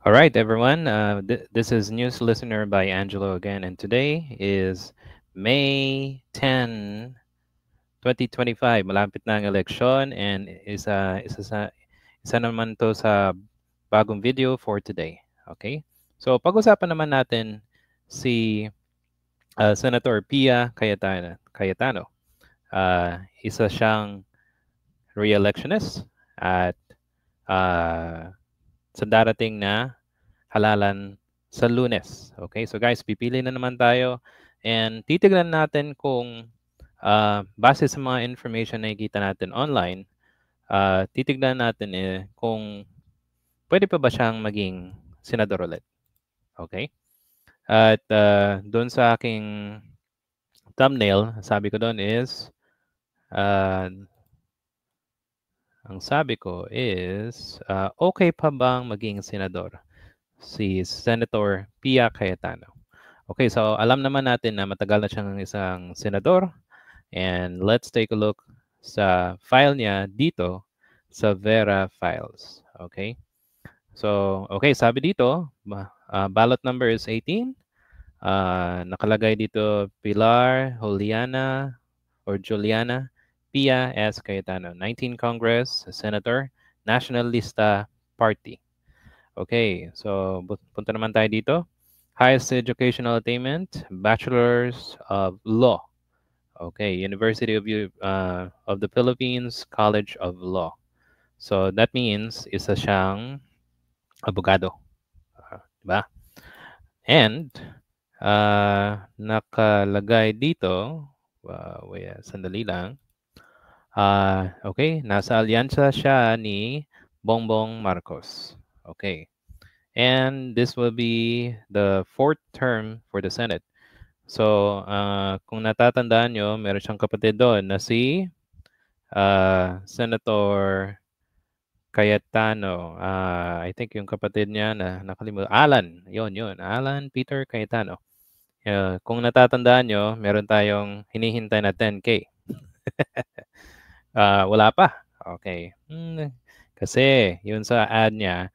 All right, everyone. This is News Listener by Angelo again, and today is May 10, 2025. Malapit na ang eleksyon, and isa naman to sa bagong video for today. Okay? So, pag-usapan naman natin si Senator Pia Cayetano. Isa siyang re-electionist at uh, sa darating na halalan sa Lunes. Okay? So guys, pipili na naman tayo and titignan natin kung base sa mga information na nakikita natin online, titignan natin kung pwede pa ba siyang maging senador ulit. Okay? At doon sa aking thumbnail, sabi ko doon is, uh, ang sabi ko is, okay pa bang maging senador si Senator Pia Cayetano? Okay, so alam naman natin na matagal na siyang isang senador and let's take a look sa file niya dito sa Vera Files. Okay? So, okay, sabi dito, ballot number is 18. Nakalagay dito Pilar Juliana Pia S. Cayetano, 19 Congress, Senator, National Lista Party. Okay, so punta naman tayo dito. Highest educational attainment, Bachelor's of Law. Okay, University of the Philippines College of Law. So that means isa siyang abogado, diba? And nakalagay dito, sandali lang. Okay, nasa alyansa siya ni Bongbong Marcos. Okay. And this will be the fourth term for the Senate. So, kung natatandaan nyo, meron siyang kapatid doon na si Senator Cayetano. I think yung kapatid niya na nakalimutan, Alan. Yun. Alan Peter Cayetano. Kung natatandaan nyo, meron tayong hinihintay na 10K. Wala pa. Okay. Kasi yun sa ad niya,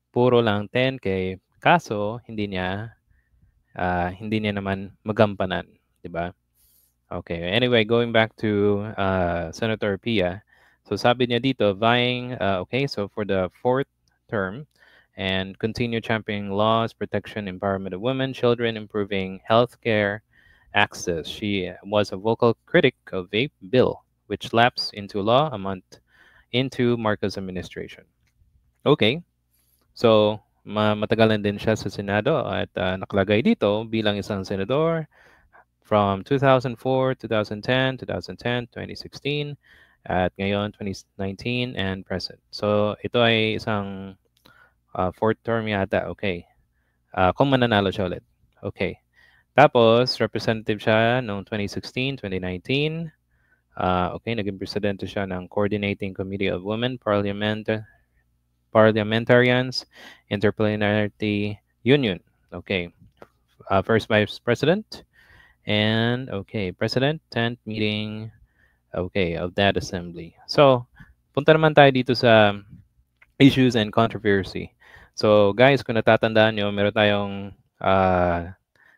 puro lang 10K. Kaso, hindi niya naman magampanan. Diba? Okay. Anyway, going back to Senator Pia. So sabi niya dito, vying, okay, so for the fourth term, and continue championing laws, protection, empowerment of women, children, improving healthcare access. She was a vocal critic of vape bill, which lapsed into law a month into Marcos administration. Okay, so matagal na din siya sa Senado at nakalagay dito bilang isang senador from 2004, 2010, 2010, 2016, at ngayon 2019 and present. So ito ay isang fourth term yata. Okay. Kung mananalo siya ulit. Okay. Tapos, representative siya noong 2016, 2019. Okay, naging presidente siya ng Coordinating Committee of Women Parliamentarians Interparliamentary Union. Okay. First Vice President. And, okay, President, 10th meeting, okay, of that assembly. So, punta naman tayo dito sa issues and controversy. So, guys, kung natatandaan nyo, meron tayong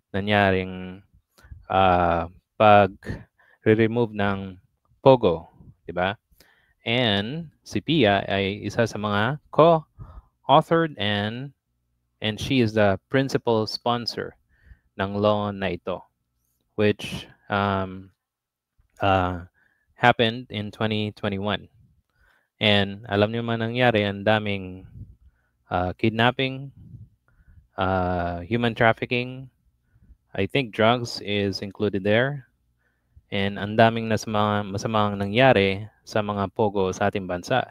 nangyaring pag-remove ng Pogo, di ba? And si Pia ay isa sa mga co-authored and she is the principal sponsor ng law na ito, which happened in 2021. And alam niyo man nangyari, ang daming kidnapping, human trafficking. I think drugs is included there. And ang daming masamang nangyari sa mga pogo sa ating bansa.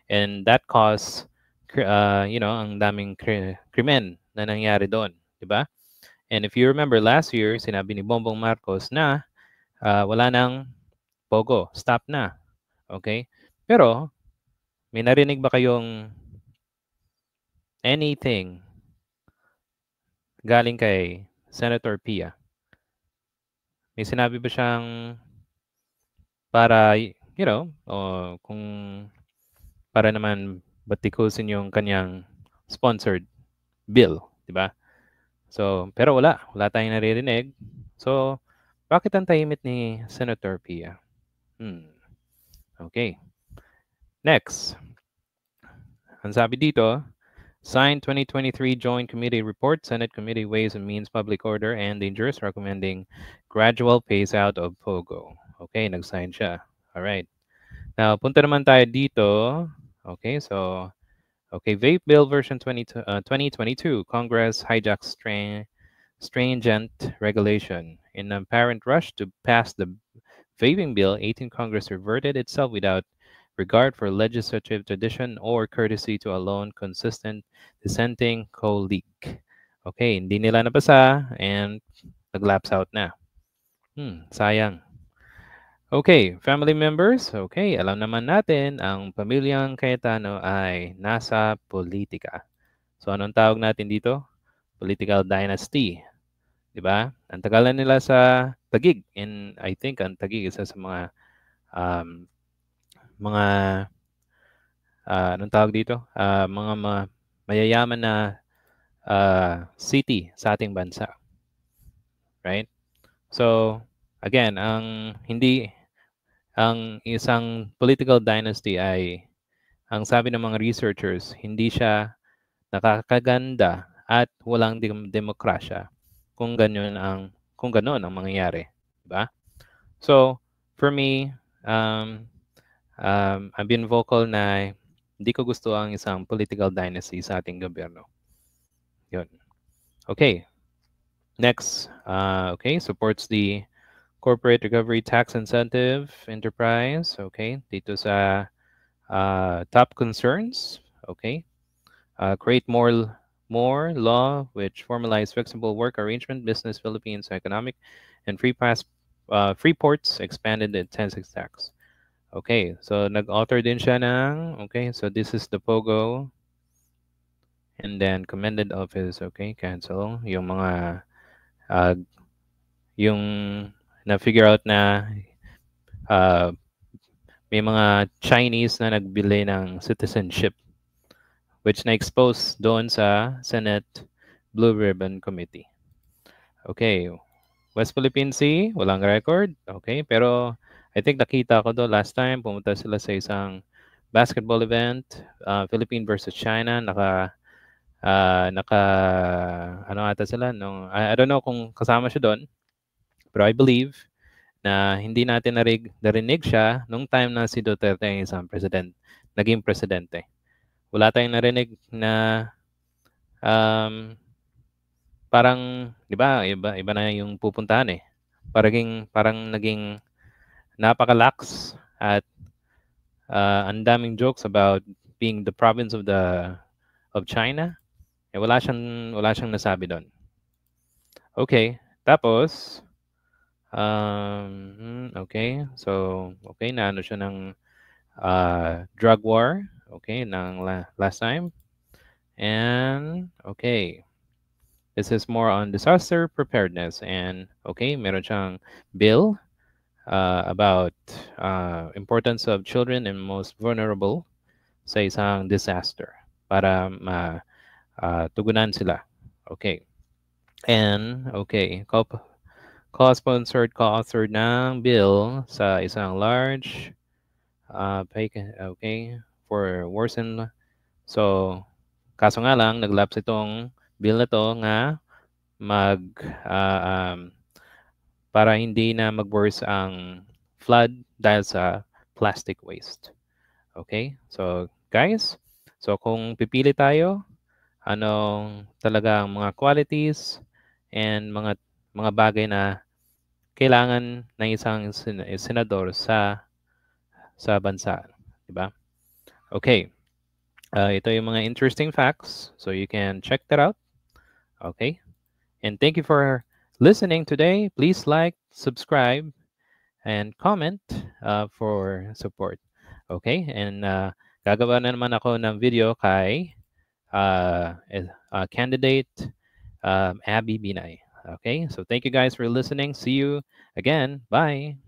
And that caused, ang daming krimen na nangyari doon. Di ba? And if you remember last year, sinabi ni Bongbong Marcos na wala nang pogo, stop na. Okay? Pero, may narinig ba kayong anything galing kay Senator Pia? May sinabi ba siyang para, kung para naman batikusin yung kanyang sponsored bill, di ba? So, pero wala tayong naririnig. So, bakit ang tahimik ni Senator Pia? Okay. Next. Ang sabi dito, signed 2023 Joint Committee Report, Senate Committee Ways and Means Public Order and Dangerous, recommending gradual phase out of POGO. Okay, nag-sign siya. All right. Now, punta naman tayo dito. Okay, so, okay, Vape Bill version 2022, Congress hijacks stringent regulation. In an apparent rush to pass the vaping bill, 18 Congress reverted itself without regard for legislative tradition or courtesy to a lone consistent dissenting colleague. Okay, hindi nila napasa and nag-lapse out na. Sayang. Okay, family members. Okay, alam naman natin ang pamilyang Cayetano ay nasa politika. So anong tawag natin dito? Political dynasty. Diba? Ang tagalan nila sa Taguig. And I think ang Taguig isa sa mga anong tawag dito? Mga mayayaman na city sa ating bansa. Right? So, again, ang isang political dynasty ay, ang sabi ng mga researchers, hindi siya nakakaganda at walang demokrasya kung ganoon ang mangyayari, di ba? So, for me, I've been vocal na hindi ko gusto ang isang political dynasty sa ating gobyerno. Yun. Okay. Next, okay, supports the corporate recovery tax incentive enterprise. Okay, dito sa top concerns. Okay, create more law which formalize flexible work arrangement, business Philippines economic, and free ports expanded the 10-6 tax. Okay, so nag-author din siya ng, okay, so this is the POGO, and then commended office, okay, cancel. Yung mga, yung na-figure out na may mga Chinese na nagbili ng citizenship, which na-expose doon sa Senate Blue Ribbon Committee. Okay, West Philippine Sea, walang record. Okay, pero I think nakita ko doon last time, pumunta sila sa isang basketball event, Philippines versus China, ano ata sila, I don't know kung kasama siya doon, pero I believe na hindi natin narinig siya nung time na si Duterte ang isang naging presidente. Wala tayong narinig na parang, di ba, iba na yung pupuntahan eh. Parang naging napaka-lax at ang daming jokes about being the province of China. Eh, wala siyang nasabi doon. Okay, tapos okay, so okay, naano siya ng drug war, okay, ng last time. And okay, this is more on disaster preparedness, and okay, meron siyang bill about importance of children and most vulnerable sa isang disaster para tugunan sila. Okay. And okay, co-sponsored, co-authored ng bill sa isang large okay, for worsen. So, kaso nga lang, naglapse itong bill na to nga para hindi na mag-worse ang flood dahil sa plastic waste. Okay? So, guys, so kung pipili tayo, anong talagang mga qualities and mga bagay na kailangan ng isang senador sa bansa, di ba? Okay. Ito yung mga interesting facts, so you can check that out. Okay? And thank you for listening today. Please like, subscribe, and comment for support. Okay? And gagawa na naman ako ng video kay candidate Abby Binay. Okay? So thank you guys for listening. See you again. Bye.